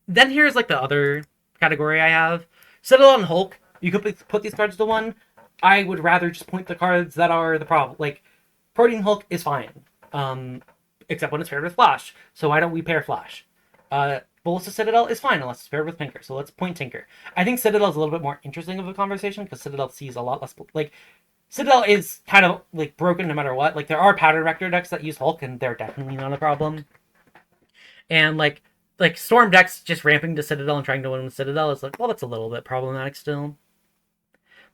Then here's like the other category I have. Citadel and Hulk. You could put these cards to one. I would rather just point the cards that are the problem. Like Protein Hulk is fine, um, except when it's paired with Flash. So why don't we pair Flash? Ballista Citadel is fine unless it's paired with Tinker. So let's point Tinker. I think Citadel is a little bit more interesting of a conversation because Citadel sees a lot less. Like Citadel is kind of like broken no matter what. Like there are pattern vector decks that use Hulk, and they're definitely not a problem. And like Storm decks just ramping to Citadel and trying to win with Citadel is like, well, that's a little bit problematic still.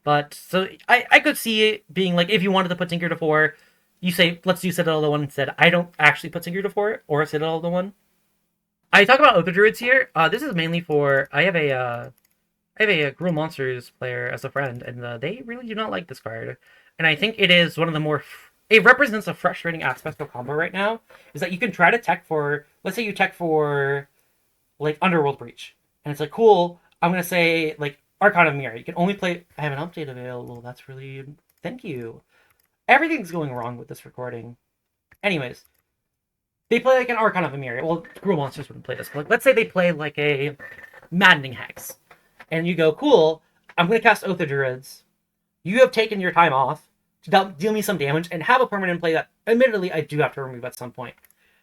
But so I could see it being like if you wanted to put Tinker to 4, you say let's do Citadel to 1 instead. I don't actually put Tinker to 4 or Citadel to 1. I talk about Other Druids here. This is mainly for I have a Gruul Monsters player as a friend, and they really do not like this card. And I think it is one of the more it represents a frustrating aspect of combo right now. Is that you can try to tech for, let's say you tech for like Underworld Breach, and it's like cool. I'm gonna say like Archon of Mirror. You can only play. I have an update available. That's really thank you. Everything's going wrong with this recording. Anyways, they play like an Archon of a Mirror. Well, Gruul Monsters wouldn't play this. But like, let's say they play like a Maddening Hex, and you go, cool. I'm gonna cast Oath of Druids. You have taken your time off to deal me some damage and have a permanent play that, admittedly, I do have to remove at some point.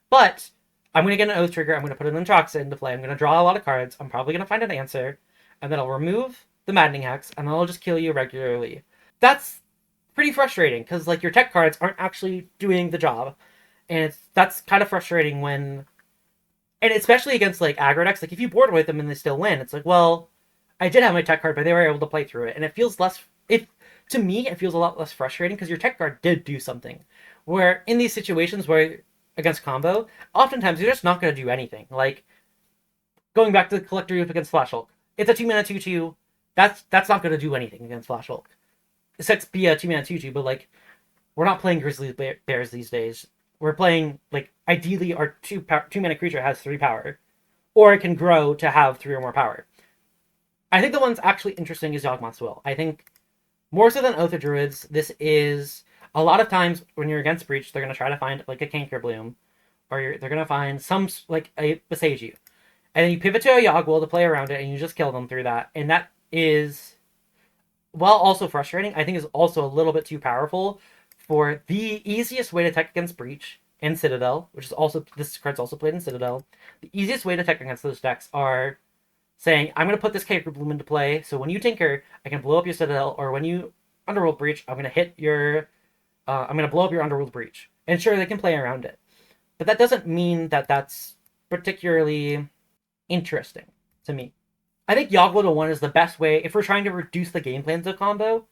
But I'm going to get an Oath trigger. I'm going to put an Untroxa into play. I'm going to draw a lot of cards. I'm probably going to find an answer. And then I'll remove the Maddening Hex, and then I'll just kill you regularly. That's pretty frustrating, because like your tech cards aren't actually doing the job. And that's kind of frustrating when... And especially against like aggro decks, like if you board with them and they still win, it's like, well, I did have my tech card, but they were able to play through it. And it feels less... To me, it feels a lot less frustrating, because your tech card did do something. Where in these situations where against combo, oftentimes you're just not going to do anything. Like, going back to the Collector Youth against Flash Hulk. It's a 2-mana 2-2. That's not going to do anything against Flash Hulk. It's be a 2-mana 2-2, but like, we're not playing Grizzly Bears these days. We're playing, like, ideally our 2-mana creature has 3 power. Or it can grow to have 3 or more power. I think the one that's actually interesting is Yawgmoth's Will. I think, more so than Oath of Druids, this is... A lot of times, when you're against Breach, they're going to try to find, like, a Canker Bloom. Or they're going to find some, like, a Besage You. And then you pivot to a Yawgmoth to play around it, and you just kill them through that. And that is, while also frustrating, I think is also a little bit too powerful for the easiest way to tech against Breach and Citadel, which is also, this card's also played in Citadel. The easiest way to tech against those decks are saying, I'm going to put this Canker Bloom into play, so when you Tinker, I can blow up your Citadel, or when you Underworld Breach, I'm going to hit your... I'm going to blow up your Underworld Breach. And sure, they can play around it. But that doesn't mean that that's particularly interesting to me. I think Yawgmoth 1 is the best way, if we're trying to reduce the game plans of combo,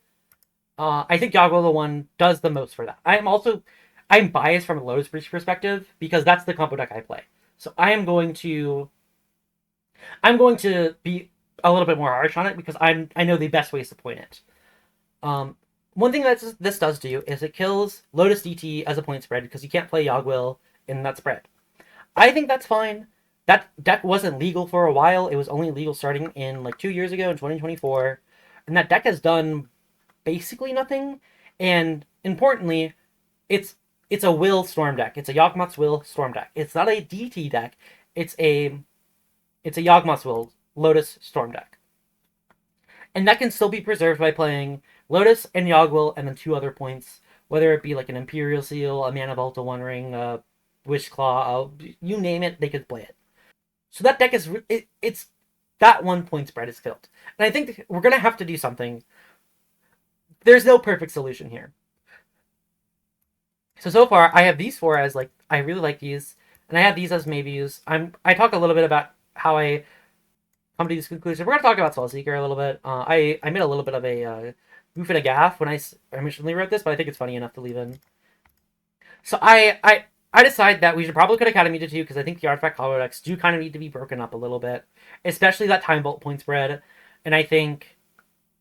I think Yawgmoth 1 does the most for that. I'm biased from a Lotus Breach perspective, because that's the combo deck I play. So I'm going to be a little bit more harsh on it, because I know the best ways to point it. One thing that this does do is it kills Lotus DT as a point spread, because you can't play Yawgmoth in that spread. I think that's fine. That deck wasn't legal for a while. It was only legal starting in like 2 years ago in 2024. And that deck has done basically nothing. And importantly, it's a Will Storm deck. It's a Yawgmoth's Will Storm deck. It's not a DT deck. It's a Yawgmoth's Will Lotus Storm deck. And that can still be preserved by playing Lotus and Yawgmoth and then 2 other points, whether it be like an Imperial Seal, a Mana Vault, a One Ring, a Wish Claw, you name it, they could play it. So that deck is, it's, that 1 point spread is killed. And I think we're going to have to do something. There's no perfect solution here. So far, I have these 4 as, like, I really like these. And I have these as maybes. I talk a little bit about how I come to this conclusion. We're going to talk about Spellseeker a little bit. I made a little bit of a goof and a gaff when I originally wrote this, but I think it's funny enough to leave in. So I decide that we should probably cut Academy to 2, because I think the Artifact combo decks do kind of need to be broken up a little bit. Especially that Time Vault point spread. And I think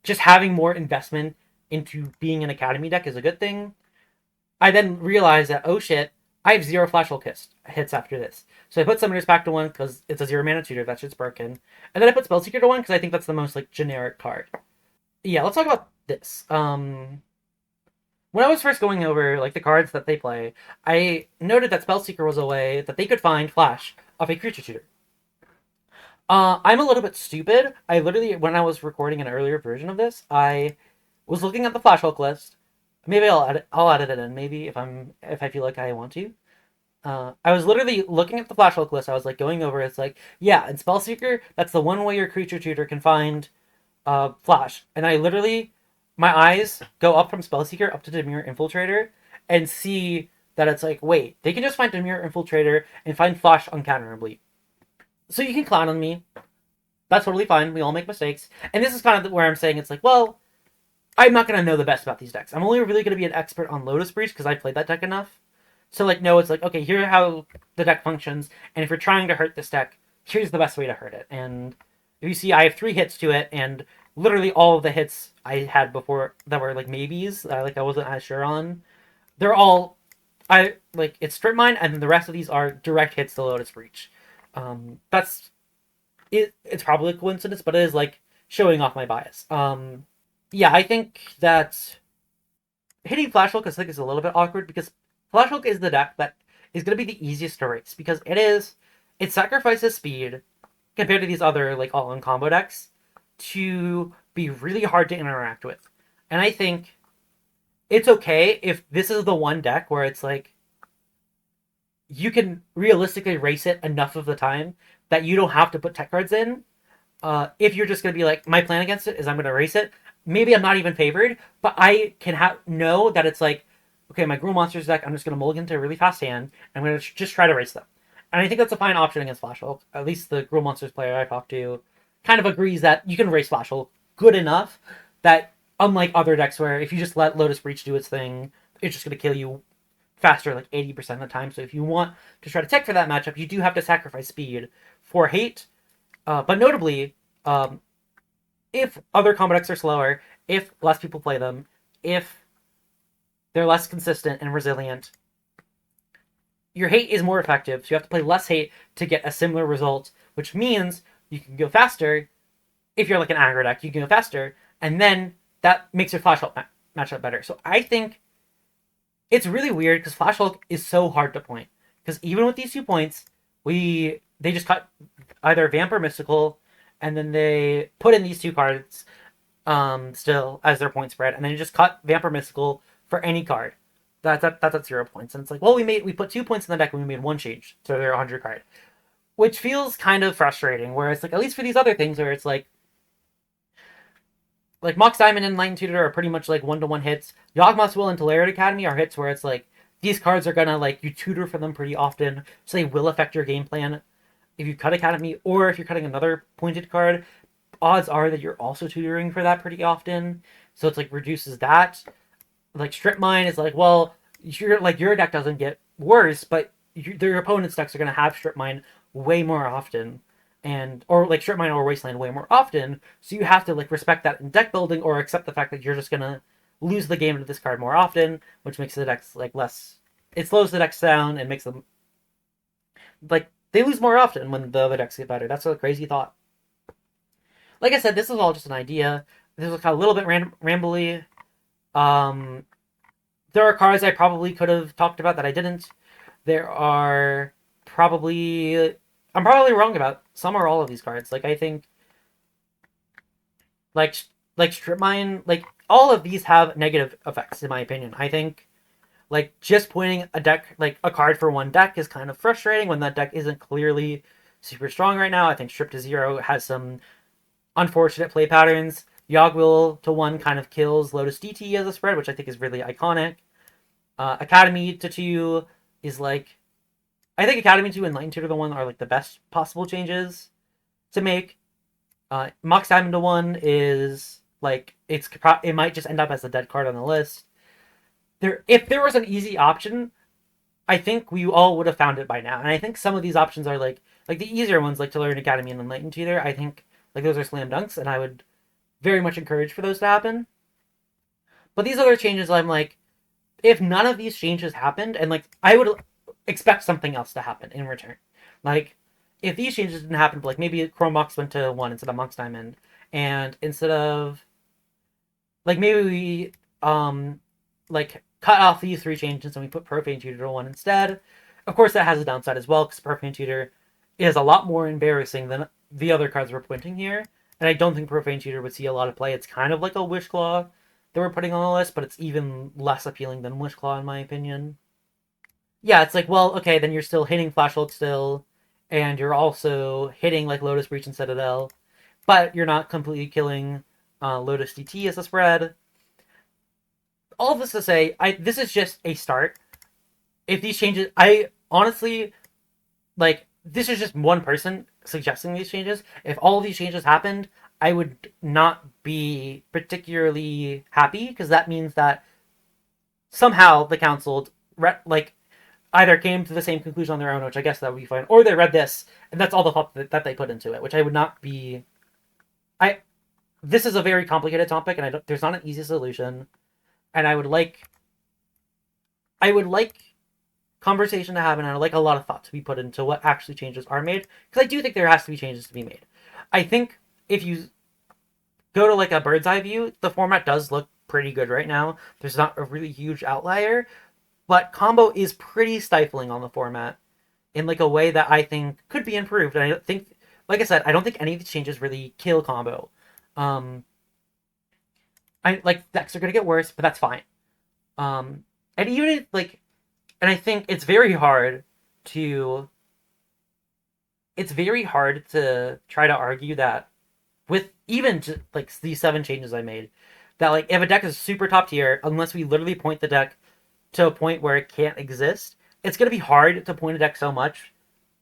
just having more investment into being an Academy deck is a good thing. I then realized that, oh shit, I have 0 Flash Hulk hits after this. So I put Summoner's Pact to 1, because it's a 0 mana tutor, that shit's broken. And then I put Spellseeker to 1, because I think that's the most, like, generic card. Yeah, let's talk about this. When I was first going over, like, the cards that they play, I noted that Spellseeker was a way that they could find Flash off a creature tutor. I'm a little bit stupid. I literally, when I was recording an earlier version of this, I was looking at the Flash Hulk list. Maybe I'll edit it in. Maybe if I feel like I want to. I was literally looking at the Flash Hulk list. I was like going over. It's like, yeah, in Spellseeker, that's the one way your creature tutor can find Flash. And I literally, my eyes go up from Spellseeker up to Demure Infiltrator, and see that it's like, wait, they can just find Demure Infiltrator and find Flash uncounterably. So you can clown on me. That's totally fine. We all make mistakes. And this is kind of where I'm saying it's like, well, I'm not going to know the best about these decks. I'm only really going to be an expert on Lotus Breach because I played that deck enough. So, like, no, it's like, okay, here's how the deck functions. And if you're trying to hurt this deck, here's the best way to hurt it. And if you see, I have 3 hits to it, and literally all of the hits I had before that were, like, maybes, like, I wasn't as sure on, they're all, it's Strip Mine, and then the rest of these are direct hits to Lotus Breach. That's it's probably a coincidence, but it is like showing off my bias. Yeah, I think that hitting Flash Hulk I think is a little bit awkward because Flash Hulk is the deck that is going to be the easiest to race because it sacrifices speed compared to these other like all-in combo decks to be really hard to interact with, and I think it's okay if this is the one deck where it's like you can realistically race it enough of the time that you don't have to put tech cards in. If you're just going to be like, my plan against it is I'm going to race it. Maybe I'm not even favored, but I can know that it's like, okay, my Gruul Monsters deck, I'm just going to mulligan to a really fast hand, and I'm going to just try to race them. And I think that's a fine option against Flash Hulk. At least the Gruul Monsters player I talked to kind of agrees that you can race Flash Hulk good enough that, unlike other decks where if you just let Lotus Breach do its thing, it's just going to kill you faster like 80% of the time. So if you want to try to tech for that matchup, you do have to sacrifice speed for hate. But notably, if other combo decks are slower, if less people play them, if they're less consistent and resilient, your hate is more effective. So you have to play less hate to get a similar result, which means you can go faster. If you're like an aggro deck, you can go faster, and then that makes your Flash Hulk matchup better. So I think it's really weird because Flash Hulk is so hard to point. Because even with these 2 points, they just cut either Vamp or Mystical, and then they put in these 2 cards still as their point spread, and then you just cut Vamp or Mystical for any card. That's at 0 points. And it's like, well, we put 2 points in the deck and we made 1 change to their 100 card. Which feels kind of frustrating, where it's like, at least for these other things where it's like Mox Diamond and Lightning Tutor are pretty much like 1-to-1 hits. Yawgmoth's Will and Telerate Academy are hits where it's like these cards are gonna like you tutor for them pretty often, so they will affect your game plan. If you cut Academy or if you're cutting another pointed card, odds are that you're also tutoring for that pretty often. So it's like reduces that. Like Strip Mine is like, well, your deck doesn't get worse, but their opponent's decks are gonna have Strip Mine way more often. Or like Strip Mine or Wasteland way more often, so you have to like respect that in deck building or accept the fact that you're just gonna lose the game to this card more often, which makes the decks like less. It slows the decks down and makes them like they lose more often when the other decks get better. That's a crazy thought. Like I said, this is all just an idea. This was kind of a little bit rambly. Um, there are cards I probably could have talked about that I didn't. There are probably I'm probably wrong about some or all of these cards. Like I think like Strip Mine, like all of these have negative effects in my opinion. I think like just pointing a deck like a card for one deck is kind of frustrating when that deck isn't clearly super strong right now. I think Strip to 0 has some unfortunate play patterns. Yogwill to 1 kind of kills Lotus DT as a spread, which I think is really iconic. Academy to 2 is like I think Academy 2 and Lightning Tutor to 1 are like the best possible changes to make. Mox Diamond to 1 is like it might just end up as a dead card on the list. If there was an easy option, I think we all would have found it by now. And I think some of these options are like the easier ones, like Tolarian Academy and then Lightning Tutor. I think like those are slam dunks, and I would very much encourage for those to happen. But these other changes, I'm like, if none of these changes happened, and like I would expect something else to happen in return. Like if these changes didn't happen, like maybe Chrome Mox went to 1 instead of Mox Diamond, and instead of like maybe we like cut off these 3 changes and we put Profane Tutor to 1 instead. Of course, that has a downside as well because Profane Tutor is a lot more embarrassing than the other cards we're pointing here. And I don't think Profane Tutor would see a lot of play. It's kind of like a Wish Claw that we're putting on the list, but it's even less appealing than Wish Claw in my opinion. Yeah, it's like, well, okay, then you're still hitting Flash Ult still, and you're also hitting like Lotus Breach and Citadel, but you're not completely killing Lotus DT as a spread. All of this to say, this is just a start. If these changes, I honestly like this is just one person suggesting these changes. If all of these changes happened, I would not be particularly happy because that means that somehow the council like either came to the same conclusion on their own, which I guess that would be fine, or they read this and that's all the thought that they put into it, which I would not be. I This is a very complicated topic, and there's not an easy solution, and I would like conversation to happen, and I'd like a lot of thought to be put into what actually changes are made, because I do think there has to be changes to be made. I think if you go to like a bird's eye view, the format does look pretty good right now. There's not a really huge outlier, but combo is pretty stifling on the format in like a way that I think could be improved. And I think, like I said, I don't think any of these changes really kill combo. Um, I like decks are gonna get worse, but that's fine. And even like, and I think to it's very hard to try to argue that with even just, like these 7 changes I made, that like if a deck is super top tier, unless we literally point the deck to a point where it can't exist, it's gonna be hard to point a deck so much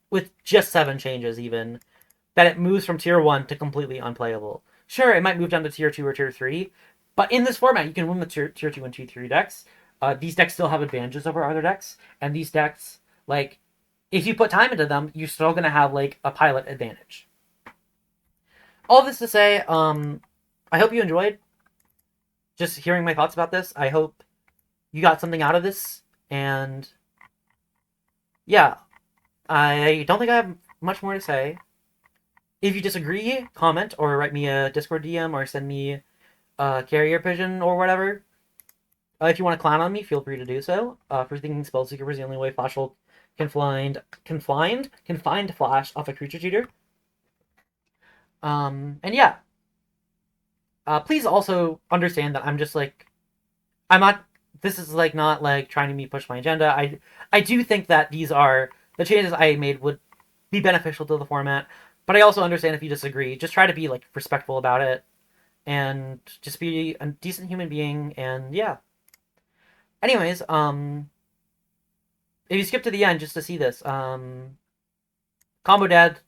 with just 7 changes even that it moves from tier 1 to completely unplayable. Sure, it might move down to tier 2 or tier 3, but in this format, you can win the tier 2 and tier 3 decks. These decks still have advantages over other decks, and these decks, like, if you put time into them, you're still going to have, like, a pilot advantage. All this to say, I hope you enjoyed just hearing my thoughts about this. I hope you got something out of this, and yeah, I don't think I have much more to say. If you disagree, comment or write me a Discord DM or send me a carrier pigeon or whatever. If you want to clown on me, feel free to do so. For thinking Spellseeker was the only way Flash will confined Flash off a creature cheater. And yeah. Please also understand that I'm just like, I'm not. This is like not like trying to me push my agenda. I do think that these are the changes I made would be beneficial to the format, but I also understand if you disagree. Just try to be like respectful about it, and just be a decent human being. And yeah. Anyways, if you skip to the end just to see this, combo dead.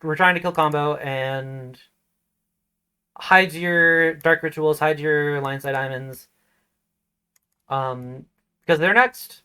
We're trying to kill combo and hide your dark rituals, hide your line side diamonds. Because they're next.